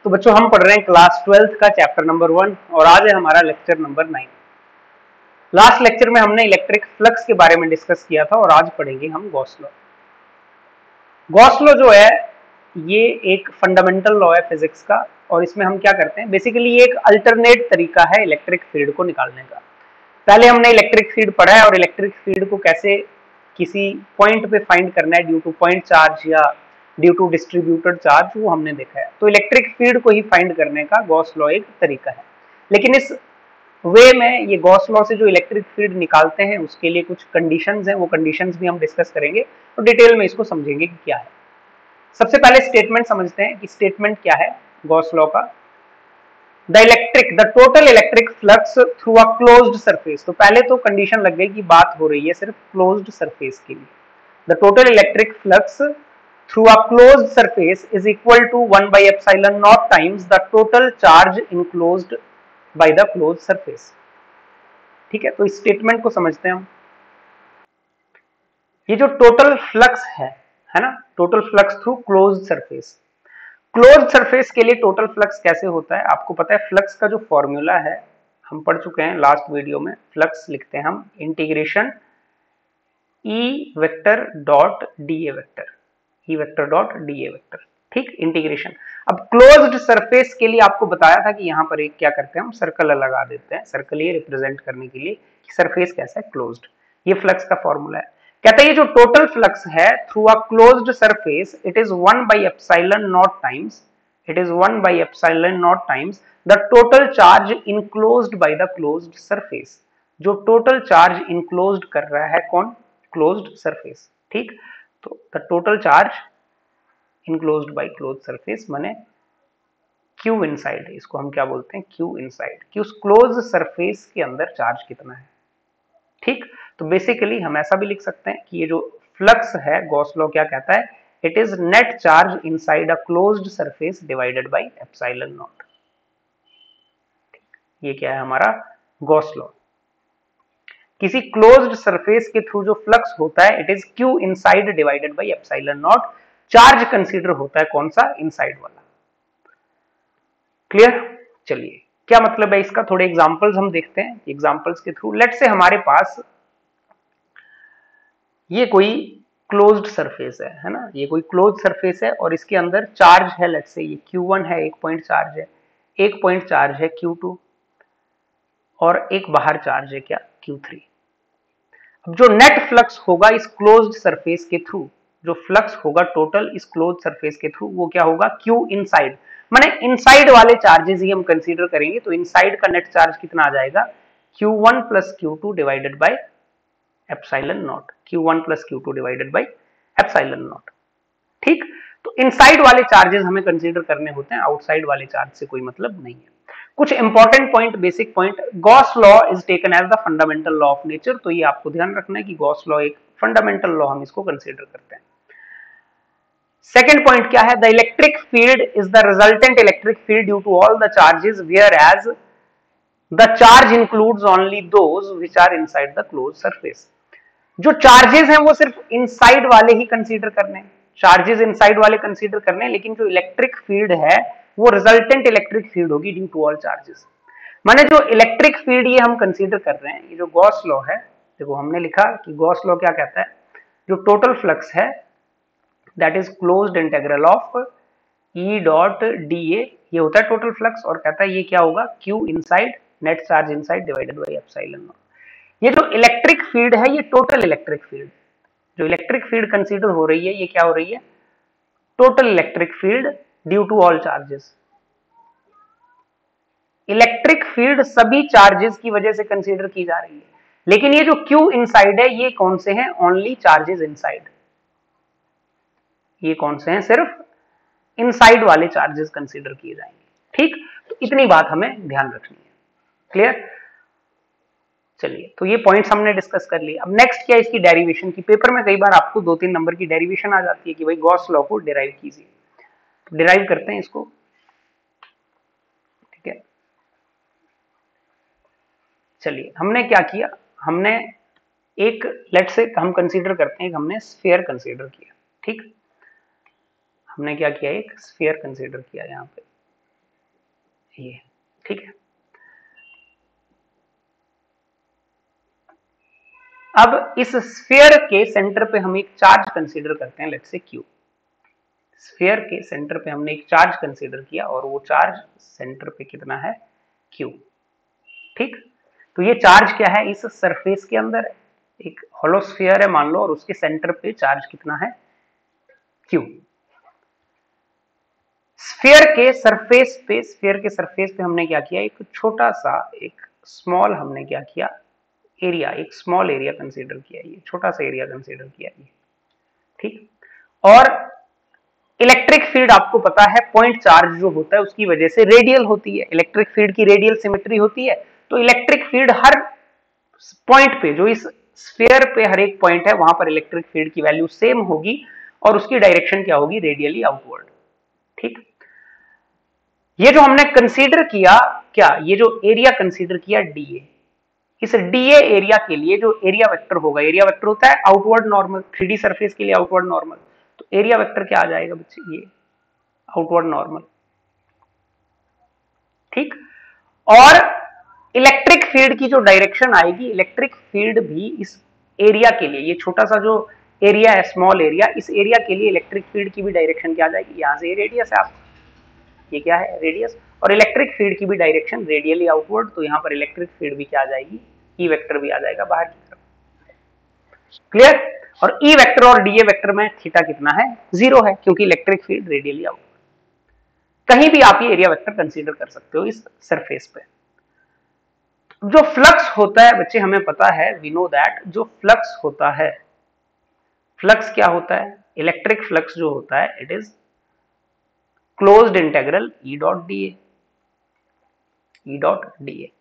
तो बच्चों हम पढ़ रहे हैं क्लास 12th का चैप्टर नंबर 1 और आज है हमारा लेक्चर नंबर 9। लास्ट लेक्चर में हमने इलेक्ट्रिक फ्लक्स के बारे में डिस्कस किया था और आज पढ़ेंगे हम गॉस लॉ। गॉस लॉ जो है ये एक फंडामेंटल लॉ है फिजिक्स का और इसमें हम क्या करते हैं, बेसिकली ये एक अल्टरनेट तरीका है इलेक्ट्रिक फील्ड को निकालने का। पहले हमने इलेक्ट्रिक फील्ड पढ़ा है और इलेक्ट्रिक फील्ड को कैसे किसी पॉइंट पे फाइंड करना है ड्यू टू पॉइंट चार्ज या ड्यू टू डिस्ट्रीब्यूटेड चार्ज, वो हमने देखा है। तो इलेक्ट्रिक फील्ड को ही फाइंड करने का गॉस लॉ एक तरीका है, लेकिन इस वे में ये गॉस लॉ से जो इलेक्ट्रिक फील्ड निकालते हैं उसके लिए कुछ कंडीशंस हैं, वो कंडीशंस भी हम डिस्कस करेंगे और डिटेल में इसको समझेंगे कि क्या है। सबसे पहले स्टेटमेंट समझते हैं कि स्टेटमेंट क्या है गॉस लॉ का। The total electric flux through a closed surface. तो पहले तो कंडीशन लग गई कि बात हो रही है सिर्फ क्लोज्ड सरफेस के लिए। The total electric flux through a closed surface is equal to 1 by epsilon naught times the total charge enclosed by the closed surface। ठीक है, तो इस स्टेटमेंट को समझते हैं हम। ये जो टोटल फ्लक्स है ना, total flux through closed surface. Closed surface के लिए टोटल फ्लक्स कैसे होता है आपको पता है। फ्लक्स का जो फॉर्मूला है हम पढ़ चुके हैं लास्ट वीडियो में। फ्लक्स लिखते हैं हम integration E vector dot D A vector, E vector dot D A vector. ठीक, इंटीग्रेशन। अब क्लोज्ड सरफेस के लिए आपको बताया था कि यहां पर एक क्या करते हैं हम सर्कल लगा देते हैं, सर्कल ये रिप्रेजेंट करने के लिए कि सरफेस कैसा है, क्लोज्ड। ये फ्लक्स का फॉर्मूला है। कहते हैं ये जो टोटल फ्लक्स है through a closed surface it is 1 by epsilon not times, it is 1 by epsilon not times the total charge enclosed by the closed surface. जो टोटल चार्ज इनक्लोज्ड कर रहा है कौन, क्लोज्ड सरफेस। ठीक, तो the total charge enclosed bye closed surface माने Q inside, इसको हम क्या बोलते हैं, क्यू इनसाइड, कि उस क्लोज्ड सरफेस के अंदर चार्ज कितना है। ठीक, तो बेसिकली हम ऐसा भी लिख सकते हैं कि ये जो फ्लक्स है गॉस लॉ क्या कहता है, it is net charge inside a closed surface divided by epsilon naught. ये क्या है हमारा गॉस लॉ। किसी क्लोज्ड सरफेस के थ्रू जो फ्लक्स होता है it is q inside divided by epsilon not. Charge consider होता है कौन सा, इनसाइड वाला। क्लियर। चलिए क्या मतलब है इसका, थोड़े एग्जांपल्स हम देखते हैं। एग्जांपल्स के थ्रू लेट से हमारे पास ये कोई क्लोज्ड सरफेस है ना, ये कोई क्लोज्ड सरफेस है और इसके अंदर चार्ज है, लेट से ये Q1 है, एक पॉइंट चार्ज है, एक पॉइंट चार्ज है Q2 और एक बाहर चार्ज है क्या, Q3। अब जो नेट फ्लक्स होगा इस क्लोज्ड सरफेस के थ्रू, जो फ्लक्स होगा टोटल इस क्लोज्ड सरफेस के थ्रू, वो क्या होगा, Q इनसाइड। माने इनसाइड वाले चार्जेस ही हम कंसीडर करेंगे, तो इनसाइड का नेट चार्ज कितना आ जाएगा, Q1 plus Q2 divided by epsilon not, Q1 plus Q2 divided by epsilon not. ठीक, तो इनसाइड वाले चार्जेस हमें कंसीडर करने होते हैं, आउटसाइड वाले चार्ज से कोई मतलब नहीं है। कुछ important point, basic point, Gauss law is taken as the fundamental law of nature. तो ये आपको ध्यान रखना है कि गॉस लॉ एक फंडामेंटल लॉ, हम इसको कंसीडर करते हैं। सेकेंड पॉइंट क्या है, the electric field is the resultant electric field due to all the charges where as the charge includes only those which are inside the closed surface. जो charges हैं वो सिर्फ इनसाइड वाले ही consider करने, charges inside वाले consider करने, लेकिन जो इलेक्ट्रिक फील्ड है वो रिजल्टेंट इलेक्ट्रिक फील्ड होगी ड्यू टू ऑल चार्जेस। माने जो इलेक्ट्रिक फील्ड ये हम कंसीडर कर रहे हैं, ये जो गॉस लॉ है, देखो हमने लिखा कि गॉस लॉ क्या कहता है, जो टोटल फ्लक्स है that is closed integral of E dot D A, ये होता है टोटल फ्लक्स, और कहता है ये क्या होगा, Q inside net charge inside divided by epsilon naught. ये जो इलेक्ट्रिक फील्ड है ये टोटल इलेक्ट्रिक फील्ड, जो इलेक्ट्रिक फील्ड कंसीडर हो रही है ये क्या हो रही है, total electric field due to all charges. Electric field सभी चार्जेस की वजह से कंसीडर की जा रही है, लेकिन ये जो क्यू इनसाइड है ये कौन से हैं, ओनली चार्जेस इनसाइड। ये कौन से हैं, सिर्फ इनसाइड वाले चार्जेस कंसीडर किए जाएंगे। ठीक, तो इतनी बात हमें ध्यान रखनी है। क्लियर। चलिए, तो ये पॉइंट्स हमने डिस्कस कर लिए। अब नेक्स्ट क्या है, इसकी डेरिवेशन की। पेपर में कई बार आपको 2-3 नंबर की डेरिवेशन आ जाती है कि भाई गॉस लॉ को डिराइव कीजिए, तो डिराइव करते हैं इसको। ठीक है, चलिए हमने क्या किया, हमने एक लेट से हम कंसीडर करते हैं, हमने स्फीयर कंसीडर किया। ठीक, हमने क्या किया, एक स्फीयर कंसीडर किया यहाँ पे। ये, ठीक है। अब इस स्फीयर के सेंटर पे हम एक चार्ज कंसीडर करते हैं, लेट्स से Q। स्फीयर के सेंटर पे हमने एक चार्ज कंसीडर किया और वो चार्ज सेंटर पे कितना है, Q, ठीक। तो ये चार्ज क्या है, इस सरफेस के अंदर है, एक होलो स्फीयर है मान लो, और उसके सेंटर पे चार्ज कितना है, Q। स्फीयर के सरफेस पे हमने क्या किया, एक छोटा सा, एक स्मॉल हमने क्या किया, एरिया, एक स्मॉल एरिया कंसीडर किया, ये छोटा सा एरिया कंसीडर किया, ये ठीक। और इलेक्ट्रिक फील्ड आपको पता है पॉइंट चार्ज जो होता है उसकी वजह से रेडियल होती है, इलेक्ट्रिक फील्ड की रेडियल सिमेट्री होती है। तो इलेक्ट्रिक फील्ड हर पॉइंट पे, जो इस स्फीयर पे हर एक पॉइंट है, वहां पर इलेक्ट्रिक फील्ड की वैल्यू सेम होगी और उसकी डायरेक्शन क्या होगी, रेडियली आउटवर्ड, ठीक। ये जो हमने कंसीडर किया, क्या ये जो एरिया कंसीडर किया डीए, इस डीए एरिया के लिए जो एरिया वेक्टर होगा, एरिया वेक्टर होता है आउटवर्ड नॉर्मल, 3D सरफेस के लिए आउटवर्ड नॉर्मल, तो एरिया वेक्टर क्या आ जाएगा बच्चे, ये आउटवर्ड नॉर्मल, ठीक। और इलेक्ट्रिक फील्ड की जो डायरेक्शन आएगी, इलेक्ट्रिक फील्ड भी इस एरिया के लिए, ये छोटा सा जो एरिया है, स्मॉल एरिया, इस एरिया के लिए इलेक्ट्रिक फील्ड की भी डायरेक्शन क्या आ जाएगी, यहां से ये रेडियस है, आप ये क्या है, रेडियस, और इलेक्ट्रिक फील्ड की भी डायरेक्शन रेडियली आउटवर्ड, तो यहां पर इलेक्ट्रिक फील्ड भी क्या आ जाएगी, ई वेक्टर भी आ जाएगा बाहर की तरफ, क्लियर। और ई वेक्टर और डीए वेक्टर में थीटा कितना है, 0 है, क्योंकि इलेक्ट्रिक फील्ड रेडियली आउटवर्ड। कहीं भी आप ये एरिया वेक्टर कंसीडर कर सकते हो इस सरफेस पे। जो फ्लक्स होता है बच्चे, हमें पता है, वी नो दैट, जो फ्लक्स होता है, फ्लक्स क्या होता है, इलेक्ट्रिक फ्लक्स जो होता है, it is closed integral E dot D A, E dot D A.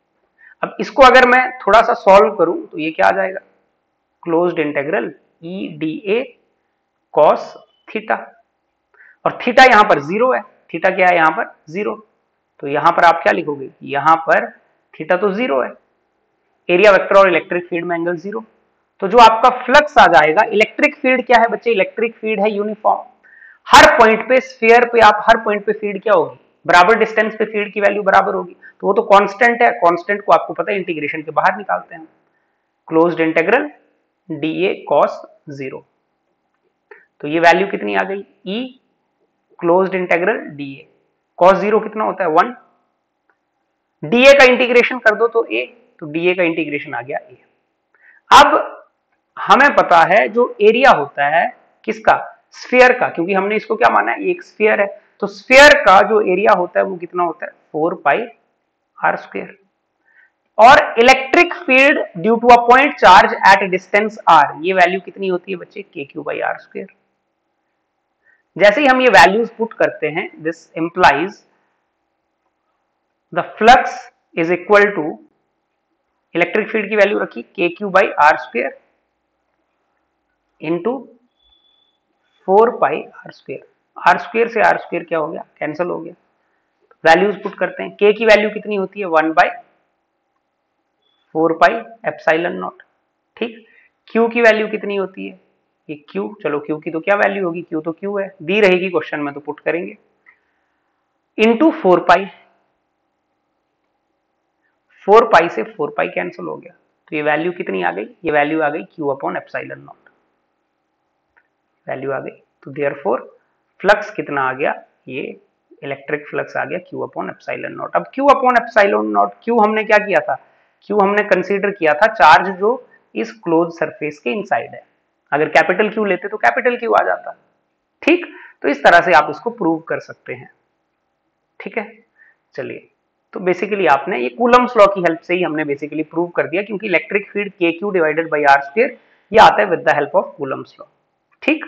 अब इसको अगर मैं थोड़ा सा सॉल्व करूं तो ये क्या आ जाएगा, closed integral E D A cos theta, और थीटा यहां पर 0 है, थीटा क्या है यहां पर 0, तो यहां पर आप क्या लिखोगे, यहां पर थीटा तो 0 है, एरिया वेक्टर और इलेक्ट्रिक फील्ड में एंगल 0, तो जो आपका फ्लक्स आ जाएगा, इलेक्ट्रिक फील्ड क्या है बच्चे, इलेक्ट्रिक फील्ड है यूनिफॉर्म, हर पॉइंट पे स्फीयर पे, आप हर पॉइंट पे फील्ड क्या होगी, बराबर डिस्टेंस पे फील्ड की वैल्यू बराबर होगी, तो वो तो कांस्टेंट है, कांस्टेंट को आपको पता है इंटीग्रेशन के बाहर निकालते हैं, closed integral d A cos 0, तो ये वैल्यू कितनी आ गई, E closed integral d A cos 0 कितना होता है 1, डीए का इंटीग्रेशन कर दो तो ए, तो डीए का इंटीग्रेशन आ गया ए। अब हमें पता है जो एरिया होता है किसका, स्फीयर का, क्योंकि हमने इसको क्या माना है, एक स्फीयर है, तो स्फीयर का जो एरिया होता है वो कितना होता है, 4 पाई आर स्क्वायर, और electric field due to a point charge at distance R, ये वैल्यू कितनी होती है बच्चे, के क्यू बाई आर स्क्वायर। जैसे ही हम ये वैल्यूज पुट करते हैं, this implies the flux is equal to, electric field की वैल्यू रखी K Q by R square into 4 pi R square, R square से आर स्क्वायर क्या हो गया, कैंसिल हो गया, वैल्यूज पुट करते हैं, के की वैल्यू कितनी होती है 1 बाई 4 पाई एप्सिलॉन नॉट, ठीक। क्यू की वैल्यू कितनी होती है, ये क्यू, चलो क्यू की तो क्या वैल्यू होगी, क्यू तो क्यू है, दी रहेगी क्वेश्चन में तो पुट करेंगे, इंटू 4 पाई, 4 पाई से 4 पाई कैंसिल हो गया, तो ये वैल्यू कितनी आ गई, ये वैल्यू आ गई q upon epsilon naught, value आ गई, तो देयरफॉर फ्लक्स कितना आ गया, ये इलेक्ट्रिक फ्लक्स आ गया क्यू अपॉन एप्सिलॉन नॉट। अब Q upon epsilon not, Q हमने क्या किया था, क्यू हमने कंसीडर किया था चार्ज जो इस क्लोज सरफेस के इनसाइड है, अगर कैपिटल क्यू लेते तो कैपिटल क्यू आ जाता, ठीक। तो इस तरह से आप इसको प्रूव कर सकते हैं, ठीक है। चलिए, तो बेसिकली आपने ये कूलम्स लॉ की हेल्प से ही हमने बेसिकली प्रूव कर दिया, क्योंकि electric field K Q divided by R square ये आता है with the help of Coulomb's law, ठीक।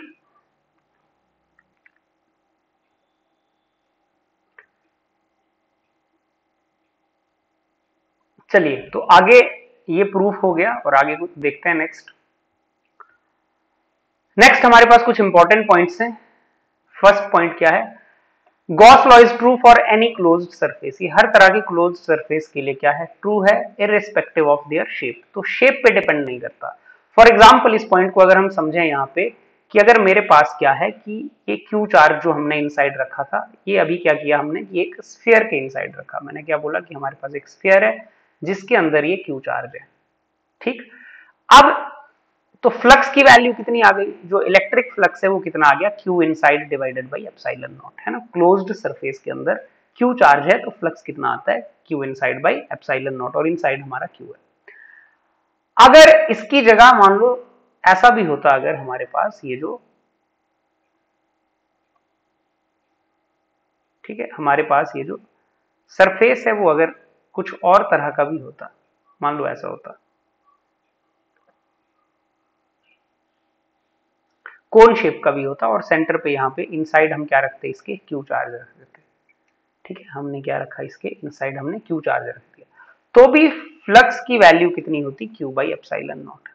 चलिए, तो आगे ये प्रूफ हो गया और आगे कुछ देखते हैं नेक्स्ट हमारे पास कुछ इंपॉर्टेंट पॉइंट्स हैं। फर्स्ट पॉइंट क्या है, Gauss law is true for any closed surface, ये हर तरह की क्लोज्ड सरफेस के लिए क्या है, ट्रू है, इररिस्पेक्टिव ऑफ देयर शेप, तो शेप पे डिपेंड नहीं करता। फॉर एग्जांपल इस पॉइंट को अगर हम समझें यहाँ पे कि अगर मेरे पास क्या है कि ये क्यू चार्ज जो हमने इनसाइड रखा था, ये अभी क्या किया हमने, ये एक स्फीयर के इनसाइड रखा। मैंने क्या बोला कि हमारे पास एक स्फीयर है जिसके अंदर ये क्यू चार्ज है। ठीक, अब तो फ्लक्स की वैल्यू कितनी आ गई, जो इलेक्ट्रिक फ्लक्स है वो कितना आ गया, Q inside divided by epsilon not, है ना। क्लोज्ड सरफेस के अंदर क्यू चार्ज है तो फ्लक्स कितना आता है, q inside by epsilon naught, और इनसाइड हमारा क्यू है। अगर इसकी जगह मान लो ऐसा भी होता, अगर हमारे पास ये जो, ठीक है, हमारे पास ये जो सरफेस है वो अगर कुछ और तरह का भी होता, मान लो ऐसा होता, कोन शेप का भी होता, और सेंटर पे यहाँ पे इनसाइड हम क्या रखते, इसके क्यू चार्ज रख देते। ठीक है, हमने क्या रखा, इसके इनसाइड हमने क्यू चार्ज रख दिया, तो भी फ्लक्स की वैल्यू कितनी होती, क्यू बाई एप्सिलॉन नॉट।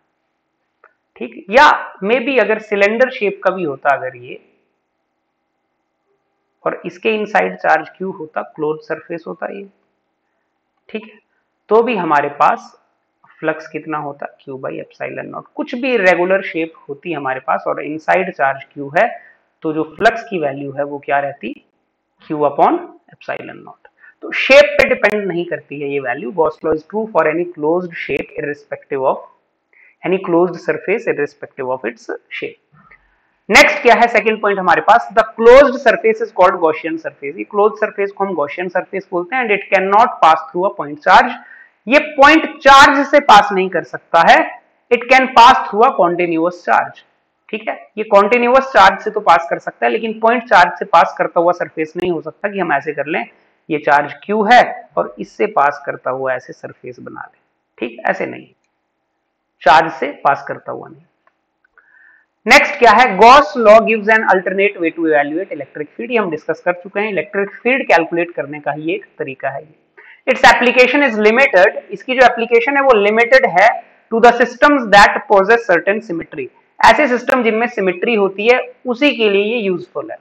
ठीक, या मे बी अगर सिलेंडर शेप का भी होता अगर ये, और इसके इनसाइड चार्ज क्यू होता, क्लोज सरफेस होता ये, ठीक है, तो भी हमारे पास फ्लक्स कितना होता, क्यू बाई एप्सिलॉन नॉट। कुछ भी रेगुलर शेप होती हमारे पास और इनसाइड चार्ज क्यू है, तो जो फ्लक्स की वैल्यू है वो क्या रहती, क्यू अपॉन एप्सिलॉन नॉट। तो शेप पे डिपेंड नहीं करती है ये value. Gauss law is true for any closed shape irrespective of any closed surface irrespective of its shape. Next क्या है, सेकंड पॉइंट हमारे पास, the closed surface is called Gaussian surface. ये क्लोज सरफेस को हम गॉसियन सरफेस बोलते हैं, and it can not pass through a point charge. ये पॉइंट चार्ज से पास नहीं कर सकता है, it can pass through a continuous charge. ठीक है, ये कॉन्टिन्यूअस चार्ज से तो पास कर सकता है, लेकिन पॉइंट चार्ज से पास करता हुआ सरफेस नहीं हो सकता कि हम ऐसे कर लें, ये चार्ज क्यू है और इससे पास करता हुआ ऐसे सरफेस बना लें। ठीक, ऐसे नहीं, चार्ज से पास करता हुआ नहीं। नेक्स्ट क्या है, Gauss law gives an alternate way to evaluate electric field. ये हम डिस्कस कर चुके हैं, इलेक्ट्रिक फील्ड कैलकुलेट करने का ही एक तरीका है ये। इट्स एप्लीकेशन इज लिमिटेड, इसकी जो एप्लीकेशन है वो लिमिटेड है to the systems that possess certain symmetry. ऐसे सिस्टम जिनमें सिमेट्री होती है उसी के लिए ये यूजफुल है।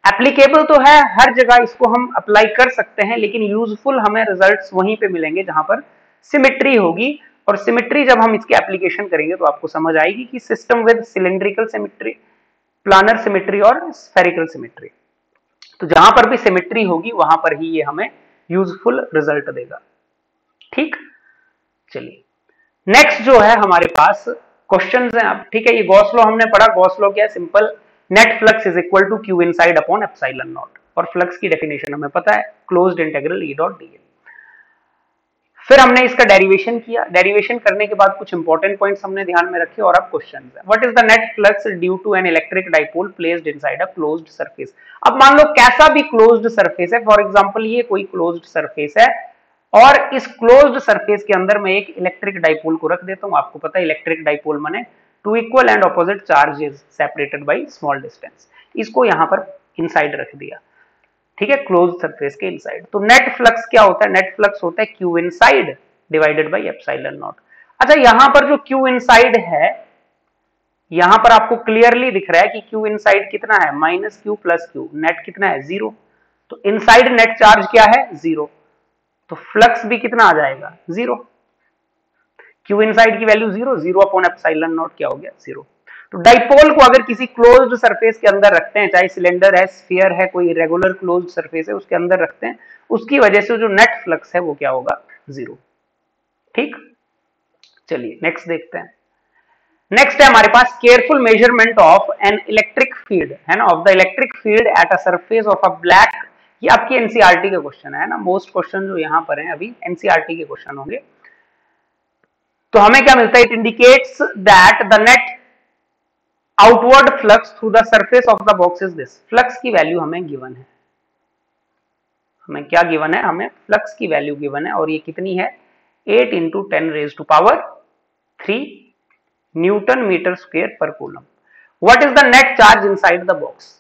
एप्लीकेबल तो है हर जगह, इसको हम अप्लाई कर सकते हैं, लेकिन यूजफुल हमें रिजल्ट्स वहीं पे मिलेंगे जहां पर सिमेट्री होगी। और सिमेट्री जब हम इसकी एप्लीकेशन करेंगे तो आपको समझ आएगी कि system with cylindrical symmetry, planar symmetry और स्फेरिकल सिमेट्री, तो जहां पर भी सिमेट्री होगी वहां पर ही ये हमें यूजफुल रिजल्ट देगा। ठीक, चलिए नेक्स्ट जो है हमारे पास क्वेश्चंस हैं अब। ठीक है, ये गॉस लॉ हमने पढ़ा। गॉस लॉ क्या है, simple, net flux is equal to Q inside upon epsilon naught, और फ्लक्स की डेफिनेशन हमें पता है, closed integral E dot D. फिर हमने इसका डेरिवेशन किया, डेरिवेशन करने के बाद कुछ इंपॉर्टेंट पॉइंट्स हमने ध्यान में रखे, और अब क्वेश्चन है, what is the net flux due to an electric dipole placed inside a closed surface. अब मान लो कैसा भी क्लोज्ड सरफेस है, फॉर एग्जांपल ये कोई क्लोज्ड सरफेस है, और इस क्लोज्ड सरफेस के अंदर मैं एक इलेक्ट्रिक डाइपोल को रख देता हूं। आपको पता है इलेक्ट्रिक डाइपोल माने two equal and opposite charges separated by small distance. इसको यहां पर इनसाइड रख दिया, ठीक है, क्लोज सरफेस के इनसाइड। तो नेट फ्लक्स क्या होता है, नेट फ्लक्स होता है q inside divided by epsilon naught. अच्छा, यहां पर जो क्यू इनसाइड है, यहां पर आपको क्लियरली दिख रहा है कि क्यू इनसाइड कितना है, minus Q plus Q, net कितना है, जीरो। तो इनसाइड नेट चार्ज क्या है, जीरो, तो फ्लक्स भी कितना आ जाएगा, जीरो। क्यू इनसाइड की value zero, zero upon epsilon not क्या हो गया, जीरो। तो डाइपोल को अगर किसी क्लोज्ड सरफेस के अंदर रखते हैं, चाहे सिलेंडर है, स्फीयर है, कोई रेगुलर क्लोज्ड सरफेस है, उसके अंदर रखते हैं, उसकी वजह से जो नेट फ्लक्स है वो क्या होगा, जीरो। ठीक, चलिए नेक्स्ट देखते हैं। नेक्स्ट है हमारे पास careful measurement of an electric field, है ना, of the electric field at a surface of a black. ये आपकी एनसीईआरटी का क्वेश्चन है ना, मोस्ट क्वेश्चन जो यहां पर है अभी एनसीईआरटी के क्वेश्चन होंगे। तो हमें क्या मिलता है, it indicates that the net outward flux through the surface of the box is this. Flux की वैल्यू हमें गिवन है, हमें क्या गिवन है, हमें फ्लक्स की वैल्यू गिवन है, और ये कितनी है, 8 into 10 raise to power 3 newton metre square पर coulomb. What is the net charge inside the box.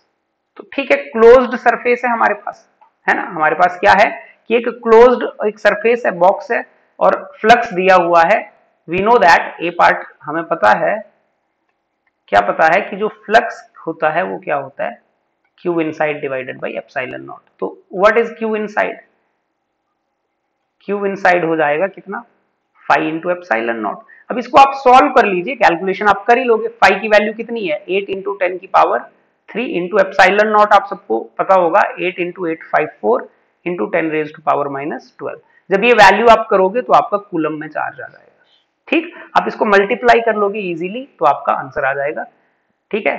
तो ठीक है, क्लोज्ड सरफेस है हमारे पास, है ना, हमारे पास क्या है कि एक क्लोज्ड एक सरफेस है, बॉक्स है, और फ्लक्स दिया हुआ है। We know that, a part हमें पता है, क्या पता है कि जो फ्लक्स होता है वो क्या होता है, q inside divided by epsilon naught. तो what is q inside, q inside हो जाएगा कितना, फाइव इंटू एप्सिलॉन नॉट। अब इसको आप सॉल्व कर लीजिए, कैलकुलेशन आप कर ही लोगे। फाइव की वैल्यू कितनी है, 8 इंटू 10 की पावर 3 इंटू एप्सिलॉन नॉट आप सबको पता होगा 8 into 854 into 10 raise to power -12। जब ये वैल्यू आप करोगे तो आपका कूलम में चार्ज आ जाएगा। ठीक, आप इसको मल्टीप्लाई कर लोगे इजीली तो आपका आंसर आ जाएगा। ठीक है,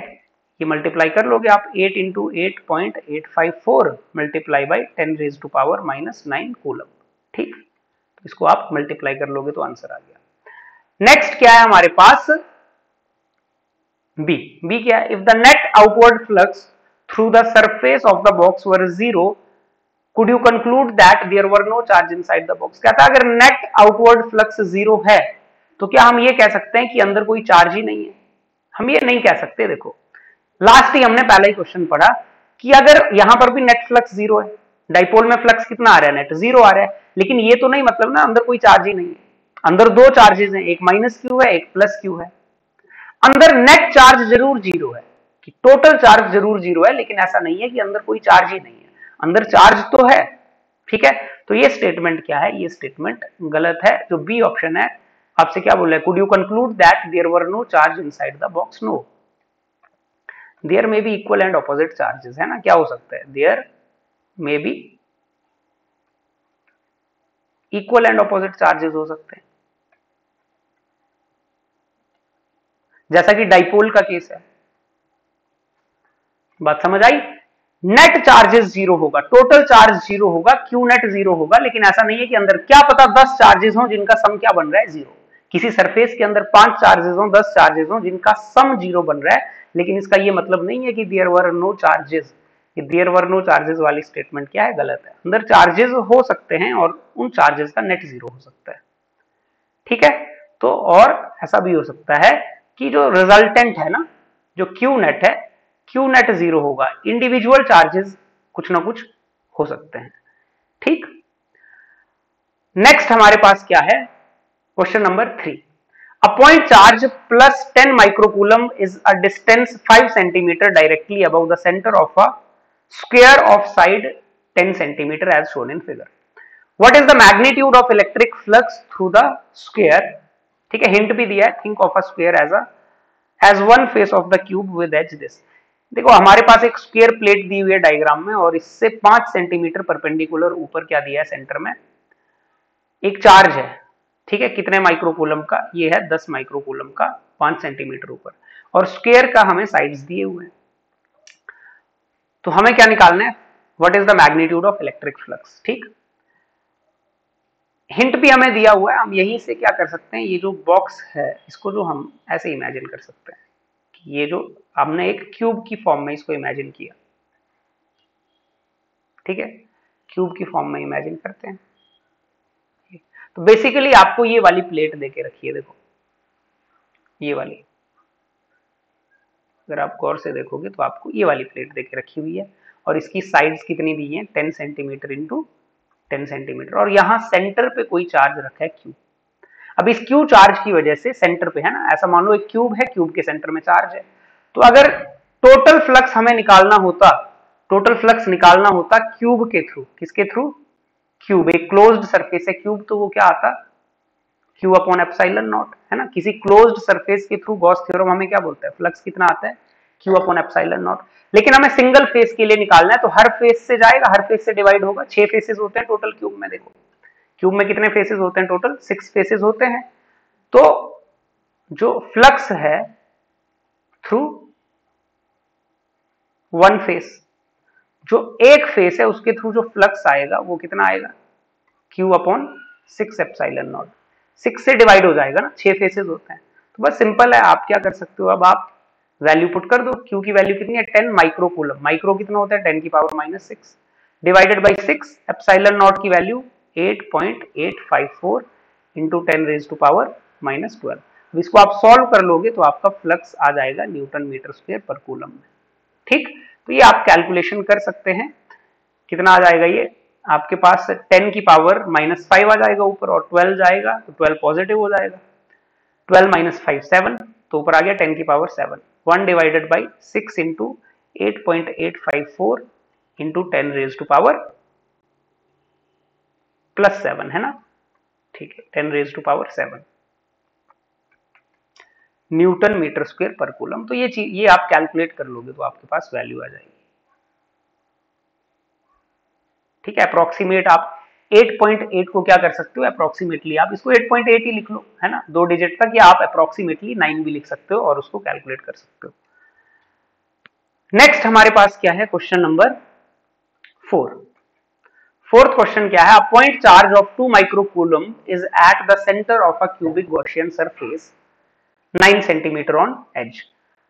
ये मल्टीप्लाई कर लोगे आप 8 into 8.854 multiply by 10 raise to power -9 coulomb. ठीक, तो इसको आप मल्टीप्लाई कर लोगे तो आंसर आ गया। नेक्स्ट क्या है हमारे पास, बी। बी क्या है, if the net outward flux through the surface of the box were 0 could you conclude that there were no charge inside the box। कहता है अगर नेट आउटवर्ड फ्लक्स 0 है तो क्या हम ये कह सकते हैं कि अंदर कोई चार्ज ही नहीं है। हम ये नहीं कह सकते। देखो लास्ट ही हमने पहला ही क्वेश्चन पढ़ा कि अगर यहां पर भी नेट फ्लक्स 0 है, डाइपोल में फ्लक्स कितना आ रहा है, नेट 0 आ रहा है, लेकिन ये तो नहीं मतलब ना अंदर कोई चार्ज ही नहीं है। अंदर दो चार्जेस हैं, एक माइनस क्यू है एक प्लस क्यू है। अंदर नेट चार्ज जरूर 0 है, कि टोटल चार्ज जरूर 0 है, लेकिन ऐसा नहीं है कि अंदर कोई चार्ज ही नहीं है, अंदर चार्ज तो है। ठीक है, तो ये स्टेटमेंट क्या है, ये स्टेटमेंट गलत है। जो बी ऑप्शन है आपसे क्या बोल रहा है, could you conclude that there were no charge inside the box. No, there may be equal and opposite charges, है ना। क्या हो सकता है, there may be equal and opposite charges हो सकते हैं, जैसा कि डाइपोल का केस है। बात समझ आई। नेट चार्जेस 0 होगा, टोटल चार्ज 0 होगा, क्यू नेट 0 होगा, लेकिन ऐसा नहीं है कि अंदर क्या पता 10 चार्जेस हो जिनका सम क्या बन रहा है 0। किसी सरफेस के अंदर 5 चार्जेस हो, 10 चार्जेस हो जिनका सम 0 बन रहा है, लेकिन इसका ये मतलब नहीं है कि there were no charges. There were no charges वाली स्टेटमेंट क्या है, गलत है। अंदर चार्जेस हो सकते हैं और उन चार्जेस का नेट 0 हो सकता है। ठीक है, तो और ऐसा भी हो सकता है कि जो रिजल्टेंट है ना, जो क्यू नेट है, क्यू नेट 0 होगा, इंडिविजुअल चार्जेस कुछ ना कुछ हो सकते हैं। ठीक, नेक्स्ट हमारे पास क्या है, question number 3। A point charge plus 10 microcoulomb is a distance 5 centimeter directly above the center of a square of side 10 centimeter as shown in figure. What is the magnitude of electric flux through the square। ठीक है, hint भी दिया है, think of a square as one face of the cube with edge this। देखो हमारे पास एक square plate दी हुई है डायग्राम में, और इससे 5 सेंटीमीटर परपेंडिकुलर ऊपर क्या दिया है, सेंटर में एक चार्ज है। ठीक है, कितने माइक्रोकूलम का, ये है 10 माइक्रोकूलम का, 5 सेंटीमीटर ऊपर, और स्क्वायर का हमें साइड्स दिए हुए हैं। तो हमें क्या निकालना है, what is the magnitude of electric flux. ठीक, हिंट भी हमें दिया हुआ है, हम यहीं से क्या कर सकते हैं, ये जो बॉक्स है इसको जो हम ऐसे इमेजिन कर सकते हैं कि ये जो हमने एक क्यूब की फॉर्म में इसको इमेजिन किया। ठीक है, क्यूब की फॉर्म में इमेजिन करते हैं। तो बेसिकली आपको ये वाली प्लेट देके रखी है, देखो ये वाली, अगर आप गौर से देखोगे तो आपको ये वाली प्लेट देके रखी हुई है, और इसकी साइड्स कितनी दी है, 10 सेंटीमीटर इंटू 10 सेंटीमीटर, और यहाँ सेंटर पे कोई चार्ज रखा है क्यू। अब इस क्यू चार्ज की वजह से सेंटर पे है ना, ऐसा मान लो एक क्यूब है, क्यूब के सेंटर में चार्ज है, तो अगर टोटल फ्लक्स हमें निकालना होता, टोटल फ्लक्स निकालना होता क्यूब के थ्रू, किसके थ्रू, क्यूब, एक क्लोज्ड सरफेस है क्यूब, तो वो क्या आता, क्यू अपॉन एप्सिलॉन नॉट, है ना। किसी क्लोज्ड सरफेस के थ्रू गॉस थ्योरम हमें क्या बोलता है, फ्लक्स कितना आता है, क्यू अपॉन एप्सिलॉन नॉट। लेकिन हमें सिंगल फेस के लिए निकालना है, तो हर फेस से जाएगा, हर फेस से डिवाइड होगा। 6 फेसेस होते हैं टोटल क्यूब में, देखो क्यूब में कितने फेसेस होते हैं, टोटल 6 फेसेस होते हैं। तो जो फ्लक्स है थ्रू वन फेस, जो एक फेस है उसके थ्रू जो फ्लक्स आएगा वो कितना आएगा, क्यू अपॉन 6 एप्सिलॉन नॉट। 6 से डिवाइड हो जाएगा ना, 6 फेसेस होते हैं। तो बस सिंपल है, आप क्या कर सकते हो, अब आप वैल्यू पुट कर दो। क्यू की वैल्यू कितनी है, 10 माइक्रोकूलम, माइक्रो कितना होता है 10 की power -6 divided by 6, epsilon naught की value 8.854 into 10 raise to power -12। इसको आप सॉल्व कर लोगे तो आपका फ्लक्स आ जाएगा न्यूटन मीटर स्क्वायर पर कूलम में। ठीक, तो ये आप कैलकुलेशन कर सकते हैं, कितना आ जाएगा ये आपके पास 10 की पावर -5 आ जाएगा ऊपर, और 12 जाएगा तो 12 पॉजिटिव हो जाएगा, 12 - 5 7, तो ऊपर आ गया 10 की power 7, 1 divided by 6 into 8.854 into 10 raise to power +7, है ना। ठीक है, 10⁻⁷ न्यूटन मीटर स्क्वायर पर कूलम। तो ये आप कैलकुलेट कर लोगे तो आपके पास वैल्यू आ जाएगी। ठीक है, अप्रोक्सीमेट आप 8.8 को क्या कर सकते हो, अप्रोक्सीमेटली आप इसको 8.8 ही लिख लो, है ना, 2 डिजिट तक, या आप अप्रोक्सीमेटली 9 भी लिख सकते हो और उसको कैलकुलेट कर सकते हो। नेक्स्ट हमारे पास क्या है, क्वेश्चन नंबर 4। फोर्थ क्वेश्चन क्या है, a point charge of 2 microcoulomb is at the centre of a cubic Gaussian surface 9 centimetre on edge.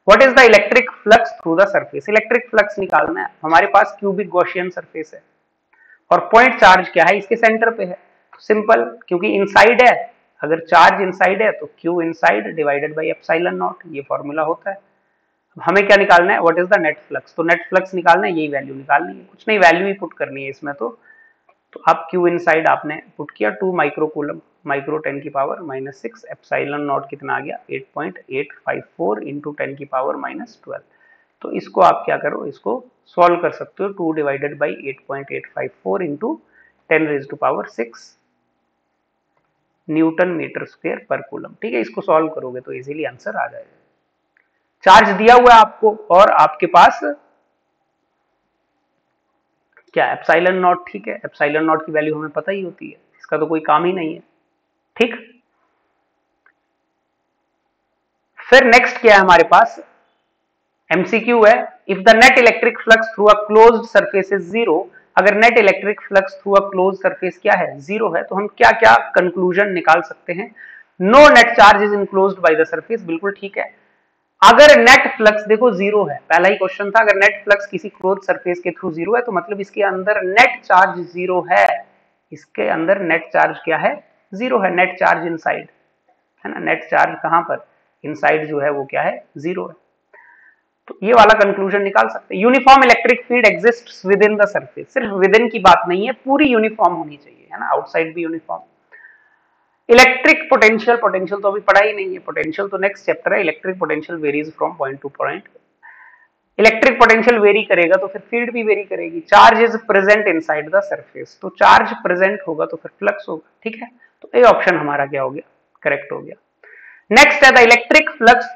What is the electric flux through the surface. Electric flux निकालना है, हमारे पास cubic Gaussian surface है और point charge क्या है, इसके centre पे है। तो सिंपल, क्योंकि इनसाइड है, अगर चार्ज इनसाइड है तो Q inside divided by epsilon naught, ये फॉर्मूला होता है। हमें क्या निकालना है, what is the net flux. तो नेट फ्लक्स निकालना है, यही वैल्यू निकालनी है, कुछ नहीं, वैल्यू ही पुट करनी है इसमें। तो आप क्यू इनसाइड आपने पुट किया 2 माइक्रोकूलम, माइक्रो 10⁻⁻6 एप्सिलॉन नॉट कितना आ गया 8.854 इंटू 10⁻⁻12। तो इसको आप क्या करो, इसको सॉल्व कर सकते हो, 2 divided by 8.854 into 10⁻6 newton metre square पर कूलम। ठीक है, इसको सॉल्व करोगे तो इजीली आंसर आ जाएगा। चार्ज दिया हुआ है आपको और आपके पास क्या, एप्सिलॉन नॉट। ठीक है, एप्सिलॉन नॉट की वैल्यू हमें पता ही होती है, इसका तो कोई काम ही नहीं है। ठीक, फिर नेक्स्ट क्या है हमारे पास, एमसीक्यू है, if the net electric flux through a closed surface is 0। अगर नेट इलेक्ट्रिक फ्लक्स थ्रू अ क्लोज्ड सरफेस क्या है, 0 है, तो हम क्या क्या कंक्लूजन निकाल सकते हैं। No net charge is enclosed by the surface, बिल्कुल ठीक है। अगर नेट फ्लक्स देखो 0 है, पहला ही क्वेश्चन था, अगर नेट फ्लक्स किसी क्लोज सरफेस के थ्रू 0 है तो मतलब इसके अंदर नेट चार्ज 0 है। इसके अंदर नेट चार्ज क्या है, 0 है, नेट चार्ज इनसाइड, है ना, नेट चार्ज कहां पर, इनसाइड जो है वो क्या है, 0 है। तो ये वाला कंक्लूजन निकाल सकते हैं। Uniform electric field exists with in the surface, सिर्फ विद इन की बात नहीं है, पूरी यूनिफॉर्म होनी चाहिए, है ना, आउटसाइड भी यूनिफॉर्म। इलेक्ट्रिक पोटेंशियल, पोटेंशियल तो अभी पढ़ा ही नहीं है, पोटेंशियल तो नेक्स्ट चैप्टर है। Electric potential varies from point two point. Electric potential very करेगा तो फिर फील्ड भी वेरी करेगी। Charge is present inside the surface, तो चार्ज प्रेजेंट होगा तो फिर फ्लक्स होगा। ठीक है, तो ए ऑप्शन हमारा क्या हो गया, करेक्ट हो गया। नेक्स्ट है the electric flux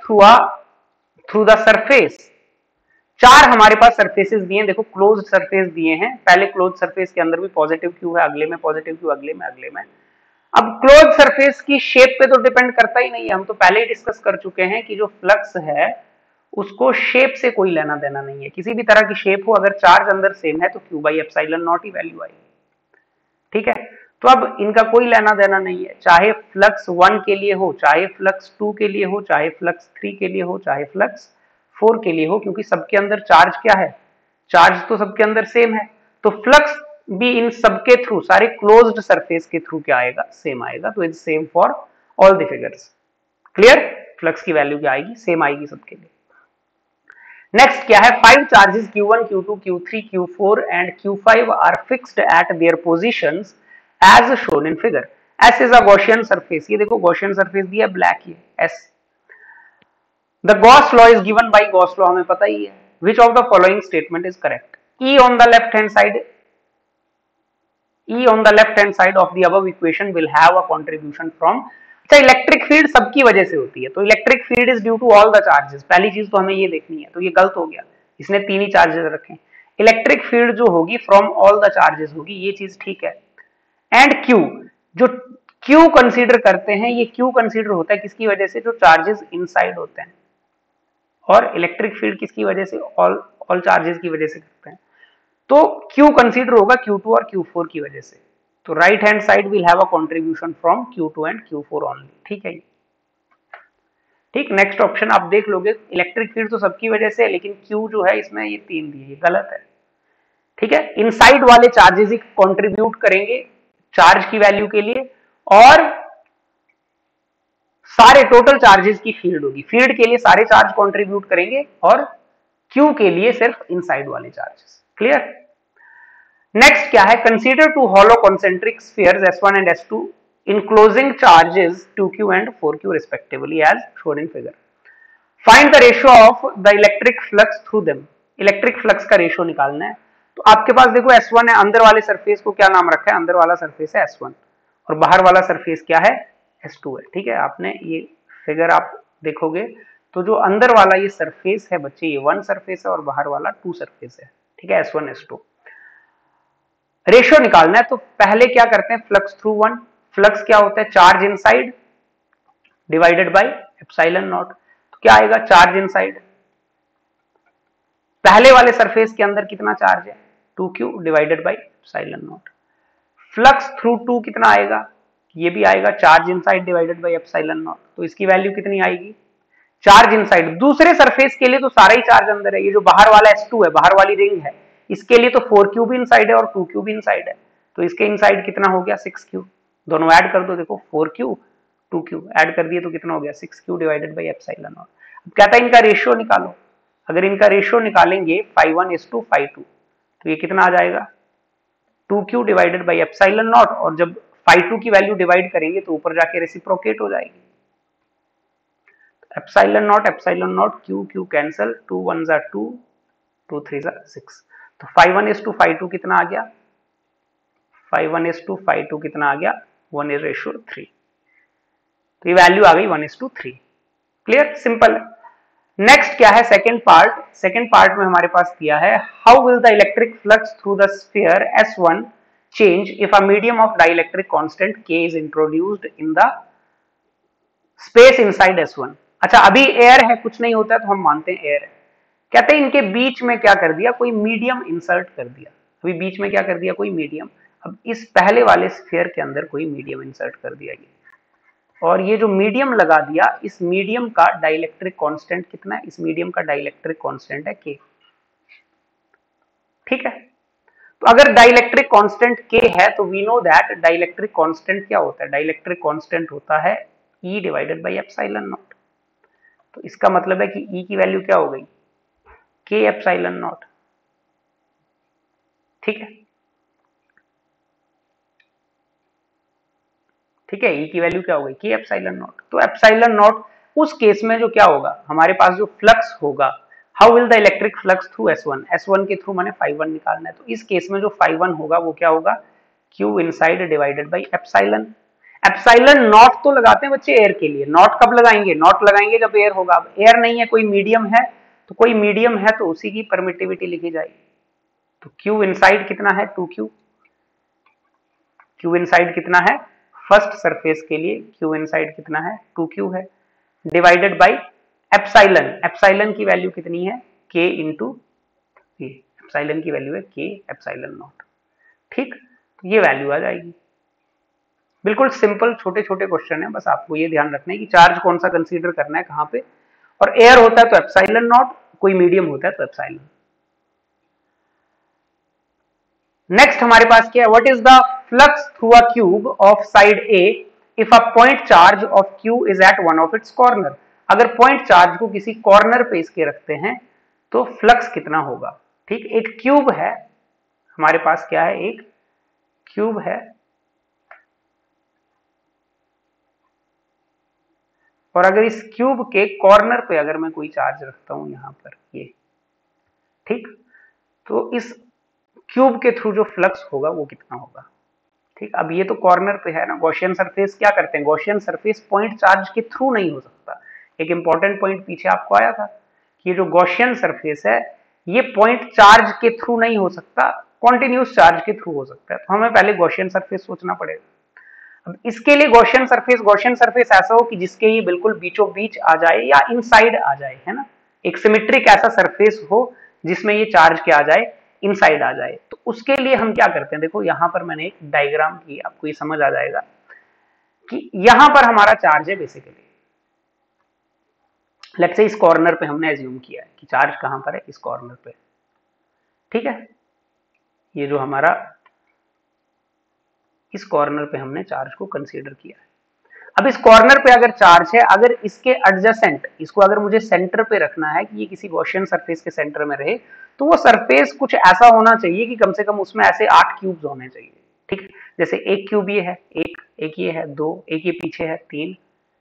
through the surface. 4 हमारे पास सरफेसेस दिए हैं, देखो क्लोज्ड सरफेस दिए हैं, पहले क्लोज्ड सरफेस के अंदर भी पॉजिटिव क्यू है, अगले में पॉजिटिव क्यू, अगले में। अब क्लोज सरफेस की शेप पे तो डिपेंड करता ही नहीं है, हम तो पहले ही डिस्कस कर चुके हैं कि जो फ्लक्स है उसको शेप से कोई लेना देना नहीं है, किसी भी तरह की शेप हो, अगर चार्ज अंदर सेम है तो Q by epsilon not he value आएगी। ठीक है, तो अब इनका कोई लेना देना नहीं है, चाहे फ्लक्स 1 के लिए हो, चाहे फ्लक्स 2 के लिए हो, चाहे फ्लक्स 3 के लिए हो, चाहे फ्लक्स 4 के लिए हो, क्योंकि सबके अंदर चार्ज क्या है, चार्ज तो सबके अंदर सेम है। तो फ्लक्स भी इन सबके थ्रू, सारे क्लोज्ड सरफेस के थ्रू क्या आएगा, सेम आएगा। तो it's same for all the figures. Clear, flux की वैल्यू क्या आएगी, सेम आएगी सबके लिए। नेक्स्ट क्या है, 5 charges Q1, Q2, Q3, Q4 and Q5 are fixed at their positions as shown in figure. S is a Gaussian surface, ये देखो गॉसियन सरफेस दिया ब्लैक, ये S. The Gauss law is given by Gauss law, हमें पता ही है। Which of the following statement is correct. E on the left hand side of the above equation will have a contribution from। अच्छा, electric field सबकी वजह से होती है, तो electric field is due to all the charges, पहली चीज तो हमें ये देखनी है, तो ये गलत हो गया, इसने 3 ही चार्जेस रखे। इलेक्ट्रिक फील्ड जो होगी फ्रॉम ऑल द चार्जेस होगी, ये चीज ठीक है। एंड क्यू, जो क्यू कंसीडर करते हैं, ये क्यू कंसीडर होता है किसकी वजह से, जो चार्जेस इनसाइड होते हैं, और इलेक्ट्रिक फील्ड किसकी वजह से, ऑल चार्जेस की वजह से करते हैं। तो Q कंसीडर होगा Q2 और Q4 की वजह से। तो right hand side will have a contribution from Q2 and Q4 only. ठीक है, ठीक। नेक्स्ट ऑप्शन आप देख लोगे, इलेक्ट्रिक फील्ड तो सबकी वजह से है, लेकिन Q जो है इसमें ये 3 दिए, ये गलत है। ठीक है, इनसाइड वाले चार्जेस ही कंट्रीब्यूट करेंगे चार्ज की वैल्यू के लिए, और सारे टोटल चार्जेस की फील्ड होगी, फील्ड के लिए सारे चार्ज कंट्रीब्यूट करेंगे और Q के लिए सिर्फ इनसाइड वाले चार्जेस। क्लियर। नेक्स्ट क्या है, consider 2 hollow concentric spheres S1 and S2 enclosing charges 2q and 4q respectively as shown in figure. Find the ratio of the electric flux through them. Electric flux का ratio निकालना है। तो आपके पास देखो S1 है, अंदर वाले सरफेस को क्या नाम रखा है, अंदर वाला सरफेस है S1, और बाहर वाला सरफेस क्या है, S2 है। ठीक है, आपने ये फिगर आप देखोगे तो जो अंदर वाला ये सरफेस है बच्चे, ये 1 सरफेस है और बाहर वाला 2 सरफेस है। ठीक है, S1 S2। रेशियो निकालना है तो पहले क्या करते हैं, फ्लक्स थ्रू 1। फ्लक्स क्या होता है, charge inside divided by epsilon naught. तो क्या आएगा, चार्ज इनसाइड, पहले वाले सरफेस के अंदर कितना चार्ज है, 2q divided by epsilon not. Flux through 2 कितना आएगा, ये भी आएगा charge inside divided by epsilon naught. तो इसकी वैल्यू कितनी आएगी, चार्ज इनसाइड, दूसरे सरफेस के लिए तो सारा ही चार्ज अंदर है, ये जो बाहर वाला S2 है, बाहर वाली रिंग है, इसके लिए तो 4q भी इनसाइड है और 2q भी इनसाइड है। तो इसके इनसाइड कितना हो गया, 6q। दोनों ऐड कर दो, देखो 4q 2q ऐड कर दिए तो कितना हो गया, 6q divided by epsilon not. अब कहता है इनका रेशियो निकालो। अगर इनका रेशियो निकालेंगे 5:1 5:2, तो ये कितना आ जाएगा, 2q divided by epsilon naught, और जब 5:2 की वैल्यू डिवाइड करेंगे तो ऊपर जाके रेसिप्रोकेट हो जाएगी। Epsilon not q q cancel, 2 1 जा 2, 2 3 जा 6। तो 5:1 कितना आ गया, 5:1 कितना आ गया, 1:3। तो ये वैल्यू आ गई 1:3। Clear, simple. नेक्स्ट क्या है, सेकेंड पार्ट। सेकेंड पार्ट में हमारे पास दिया है, how will the electric flux through the sphere S1 change if a medium of dielectric constant K is introduced in the space inside S1। अच्छा, अभी air है, कुछ नहीं होता है तो हम मानते हैं एयर है। कहते हैं इनके बीच में क्या कर दिया, कोई मीडियम इंसर्ट कर दिया। अभी बीच में क्या कर दिया, कोई मीडियम। अब इस पहले वाले स्फीयर के अंदर कोई मीडियम इंसर्ट कर दिया गया, और ये जो मीडियम लगा दिया, इस मीडियम का डाइलेक्ट्रिक कांस्टेंट कितना है, इस मीडियम का डाइलेक्ट्रिक कांस्टेंट है K। ठीक है, तो अगर डाइलेक्ट्रिक कांस्टेंट K है तो we know that dielectric constant क्या होता है, डाइलेक्ट्रिक कांस्टेंट होता है E divided by epsilon naught. तो इसका मतलब है कि E की वैल्यू क्या हो गई, K एप्सिलॉन नॉट। ठीक है, ठीक है, E की वैल्यू क्या हो गई, K एप्सिलॉन नॉट। तो एप्सिलॉन नॉट उस केस में जो क्या होगा, हमारे पास जो फ्लक्स होगा, how will the electric flux through S1, S1 के थ्रू मैंने 5:1 निकालना है। तो इस केस में जो 5:1 होगा वो क्या होगा, Q inside divided by epsilon. Epsilon naught तो लगाते हैं बच्चे एयर के लिए, नॉट कब लगाएंगे, नॉट लगाएंगे जब एयर होगा। अब एयर नहीं है, कोई मीडियम है, तो कोई मीडियम है तो उसी की परमिटिविटी लिखी जाएगी। तो Q इनसाइड कितना है, 2Q। Q इनसाइड कितना है, फर्स्ट सरफेस के लिए Q इनसाइड कितना है, 2Q है, डिवाइडेड बाई एप्सिलॉन। एप्सिलॉन की वैल्यू कितनी है, K इंटू K। एप्सिलॉन की वैल्यू है K एप्सिलॉन नॉट। ठीक, तो ये वैल्यू आ जाएगी। बिल्कुल सिंपल छोटे छोटे क्वेश्चन है, बस आपको ये ध्यान रखना है कि चार्ज कौन सा कंसीडर करना है कहां पे, और एयर होता है तो एप्सिलॉन नॉट, कोई मीडियम होता है तो एप्सिलॉन। नेक्स्ट हमारे पास क्या है, what is the flux through a cube of side a if a point charge of q is at one of its corner. अगर पॉइंट चार्ज को किसी कॉर्नर पे इसके रखते हैं तो फ्लक्स कितना होगा। ठीक, एक क्यूब है हमारे पास, क्या है, एक क्यूब है, और अगर इस क्यूब के कॉर्नर पे अगर मैं कोई चार्ज रखता हूं यहां पर, ये ठीक, तो इस क्यूब के थ्रू जो फ्लक्स होगा वो कितना होगा। ठीक, अब ये तो कॉर्नर पे है ना, गॉसियन सरफेस क्या करते हैं, गॉसियन सरफेस पॉइंट चार्ज के थ्रू नहीं हो सकता। एक इंपॉर्टेंट पॉइंट पीछे आपको आया था कि ये जो गॉसियन सरफेस है ये पॉइंट चार्ज के थ्रू नहीं हो सकता, कॉन्टिन्यूस चार्ज के थ्रू हो सकता है। तो हमें पहले गॉसियन सरफेस सोचना पड़ेगा। अब इसके लिए गॉसियन सरफेस ऐसा हो कि जिसके ये बिल्कुल बीचों बीच आ जाए या इनसाइड आ जाए, है ना, एक सिमेट्रिक ऐसा सरफेस हो जिसमें ये चार्ज क्या आ जाए, इनसाइड आ जाए। तो उसके लिए हम क्या करते हैं, देखो यहां पर मैंने एक डायग्राम की, आपको ये समझ आ जाएगा कि यहां पर हमारा चार्ज है बेसिकली। लेट्स से इस कॉर्नर पे हमने एज्यूम किया है कि चार्ज कहां पर है, इस कॉर्नर पे। ठीक है, ये जो हमारा इस कॉर्नर पे हमने चार्ज को कंसीडर किया है। अब इस कॉर्नर पे अगर चार्ज है, अगर इसके एडजेसेंट, इसको अगर मुझे सेंटर पे रखना है कि ये किसी गॉसियन सरफेस के सेंटर में रहे, तो वो सरफेस कुछ ऐसा होना चाहिए कि कम से कम उसमें ऐसे 8 क्यूब्स होने चाहिए। ठीक, जैसे एक क्यूब ये है, एक ये है, 2, एक ये पीछे है, 3,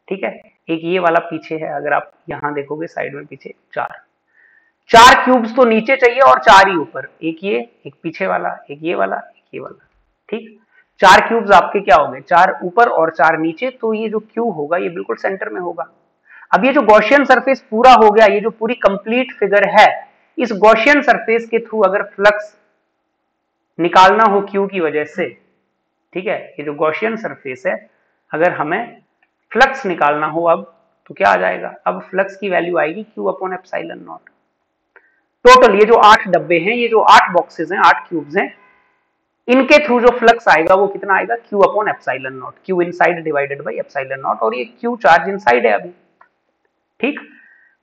ठीक है, एक ये वाला पीछे है, अगर आप यहां देखोगे साइड में पीछे 4 क्यूब्स तो नीचे चाहिए और 4 ही ऊपर, एक ये, एक पीछे वाला, एक ये वाला, एक ये वाला। ठीक, 4 क्यूब्स आपके क्या हो गए, 4 ऊपर और 4 नीचे, तो ये जो क्यू होगा ये बिल्कुल सेंटर में होगा। अब ये जो गॉसियन सरफेस पूरा हो गया, ये जो पूरी कंप्लीट फिगर है, इस गॉसियन सरफेस के थ्रू अगर फ्लक्स निकालना हो क्यू की वजह से, ठीक है, ये जो गॉसियन सरफेस है, अगर हमें फ्लक्स निकालना हो अब, तो क्या आ जाएगा, अब फ्लक्स की वैल्यू आएगी Q upon epsilon not. Total ये जो 8 डब्बे हैं, ये जो 8 बॉक्सेस हैं, 8 क्यूब्स हैं, इनके थ्रू जो फ्लक्स आएगा वो कितना आएगा, Q upon epsilon not, Q inside divided by epsilon naught, और ये क्यू चार्ज इनसाइड है अभी, ठीक।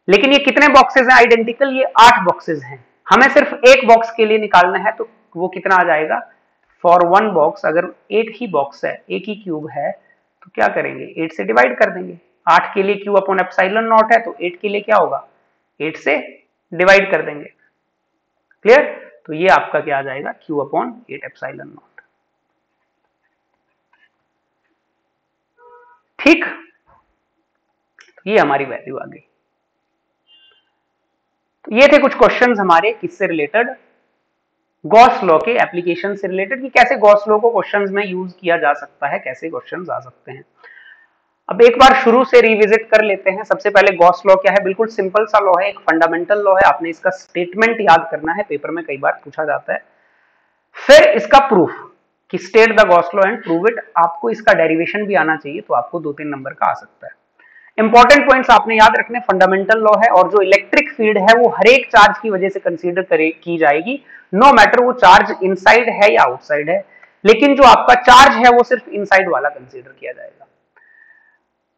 लेकिन ये कितने बॉक्सेस हैं आइडेंटिकल, ये 8 बॉक्सेस हैं, हमें सिर्फ एक बॉक्स के लिए निकालना है, तो वो कितना आ जाएगा, फॉर वन बॉक्स, अगर एक ही बॉक्स है, एक ही क्यूब है, तो क्या करेंगे, 8 से डिवाइड कर देंगे। 8 के लिए क्यू अपॉन एप्सिलॉन नॉट है, तो 8 के लिए क्या होगा, 8 से डिवाइड कर देंगे। क्लियर, तो ये आपका क्या आ जाएगा, क्यू अपॉन 8 एप्सिलॉन नॉट। ठीक, तो ये हमारी वैल्यू आ गई। तो ये थे कुछ क्वेश्चंस हमारे किससे रिलेटेड, गॉस लॉ के एप्लीकेशन से रिलेटेड, कि कैसे गॉस लॉ को क्वेश्चंस में यूज किया जा सकता है, कैसे क्वेश्चंस आ सकते हैं। अब एक बार शुरू से रिविजिट कर लेते हैं। सबसे पहले गॉस लॉ क्या है, बिल्कुल सिंपल सा लॉ है, एक फंडामेंटल लॉ है, आपने इसका स्टेटमेंट याद करना है, पेपर में कई बार पूछा जाता है। फिर इसका प्रूफ, कि state the Gauss law and prove it, आपको इसका डेरिवेशन भी आना चाहिए, तो आपको 2-3 नंबर का आ सकता है। इंपॉर्टेंट पॉइंट्स आपने याद रखने, फंडामेंटल लॉ है, और जो इलेक्ट्रिक फील्ड है वो हर एक चार्ज की वजह से कंसीडर की जाएगी, नो मैटर वो चार्ज इनसाइड है या आउटसाइड है, लेकिन जो आपका चार्ज है वो सिर्फ इनसाइड वाला कंसीडर किया जाएगा।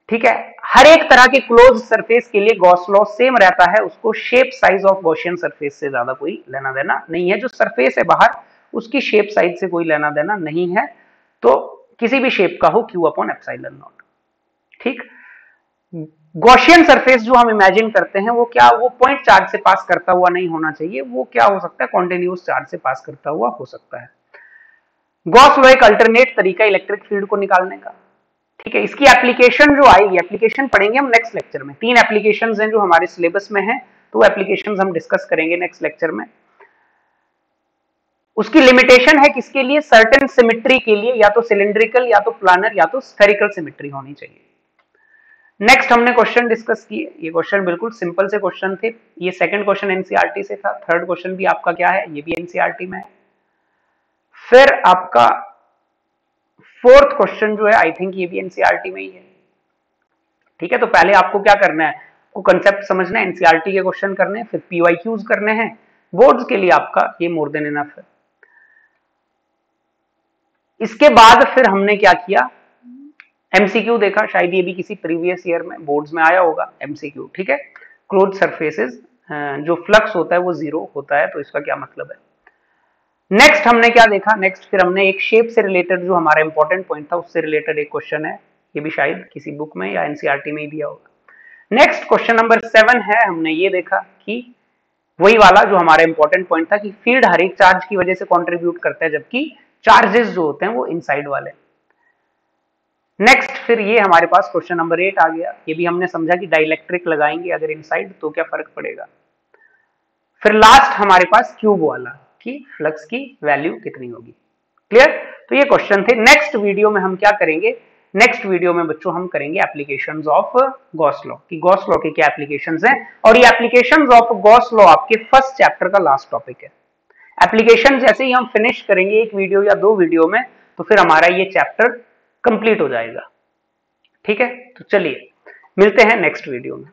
ठीक है, हर एक तरह के क्लोज सरफेस के लिए गॉस लॉ सेम रहता है, उसको shape size of Gaussian surface से ज्यादा कोई लेना देना नहीं है, जो सरफेस है बाहर उसकी शेप साइज से कोई लेना देना नहीं है, तो किसी भी शेप का हो, क्यू अपॉन एप्सिलॉन नॉट। ठीक, गॉसियन सरफेस जो हम इमेजिन करते हैं वो क्या, वो पॉइंट चार्ज से पास करता हुआ नहीं होना चाहिए, वो क्या हो सकता है, कॉन्टिन्यूस चार्ज से पास करता हुआ हो सकता है। गॉस लॉ एक अल्टरनेट तरीका इलेक्ट्रिक फील्ड को निकालने का। ठीक है, इसकी एप्लीकेशन जो आएगी, एप्लीकेशन पढ़ेंगे हम नेक्स्ट लेक्चर में, 3 एप्लीकेशंस हैं जो हमारे सिलेबस में हैं, तो एप्लीकेशंस हम डिस्कस करेंगे नेक्स्ट लेक्चर में। उसकी लिमिटेशन है किसके लिए, सर्टेन सिमेट्री के लिए, या तो सिलिंड्रिकल या तो प्लानर या तो स्फेरिकल सिमेट्री होनी चाहिए। नेक्स्ट हमने क्वेश्चन डिस्कस किए, ये क्वेश्चन बिल्कुल सिंपल से क्वेश्चन थे, ये सेकंड क्वेश्चन एनसीईआरटी से था, थर्ड क्वेश्चन भी आपका क्या है, ये भी एनसीईआरटी में है। फिर आपका फोर्थ क्वेश्चन जो है, आई थिंक ये भी एनसीईआरटी में ही है। ठीक है, तो पहले आपको क्या करना है, आपको कंसेप्ट समझना है, एनसीईआरटी के क्वेश्चन करने हैं, फिर पीवाईक्यूज करने हैं, बोर्ड्स के लिए आपका ये मोर देन इनफ है। इसके बाद फिर हमने क्या किया, एमसीक्यू देखा, शायद ये भी किसी प्रीवियस ईयर में बोर्ड्स में आया होगा एमसीक्यू। ठीक है, क्लोज सरफेसेस जो फ्लक्स होता है वो 0 होता है, तो इसका क्या मतलब है। नेक्स्ट हमने क्या देखा, नेक्स्ट फिर हमने एक शेप से रिलेटेड जो हमारा इंपॉर्टेंट पॉइंट था उससे रिलेटेड एक क्वेश्चन है, ये भी शायद किसी बुक में या एनसीईआरटी में ही दिया होगा। नेक्स्ट क्वेश्चन नंबर 7 है, हमने ये देखा कि वही वाला जो हमारा इंपॉर्टेंट पॉइंट था कि फील्ड हर एक चार्ज की वजह से कंट्रीब्यूट करता है, जबकि चार्जेस जो होते हैं वो इनसाइड वाले। नेक्स्ट फिर ये हमारे पास क्वेश्चन नंबर 8 आ गया, ये भी हमने समझा कि डाइलेक्ट्रिक लगाएंगे अगर इनसाइड तो क्या फर्क पड़ेगा। फिर लास्ट हमारे पास क्यूब वाला कि फ्लक्स की वैल्यू कितनी होगी। क्लियर, तो ये क्वेश्चन थे। नेक्स्ट वीडियो में हम क्या करेंगे, नेक्स्ट वीडियो में बच्चों हम करेंगे एप्लीकेशंस ऑफ गॉस लॉ, कि गॉस लॉ के क्या एप्लीकेशंस हैं, और ये एप्लीकेशंस ऑफ गॉस लॉ आपके फर्स्ट चैप्टर का लास्ट टॉपिक है। एप्लीकेशन जैसे ही हम फिनिश करेंगे 1 वीडियो या 2 वीडियो में, तो फिर हमारा ये चैप्टर कंप्लीट हो जाएगा। ठीक है, तो चलिए मिलते हैं नेक्स्ट वीडियो में।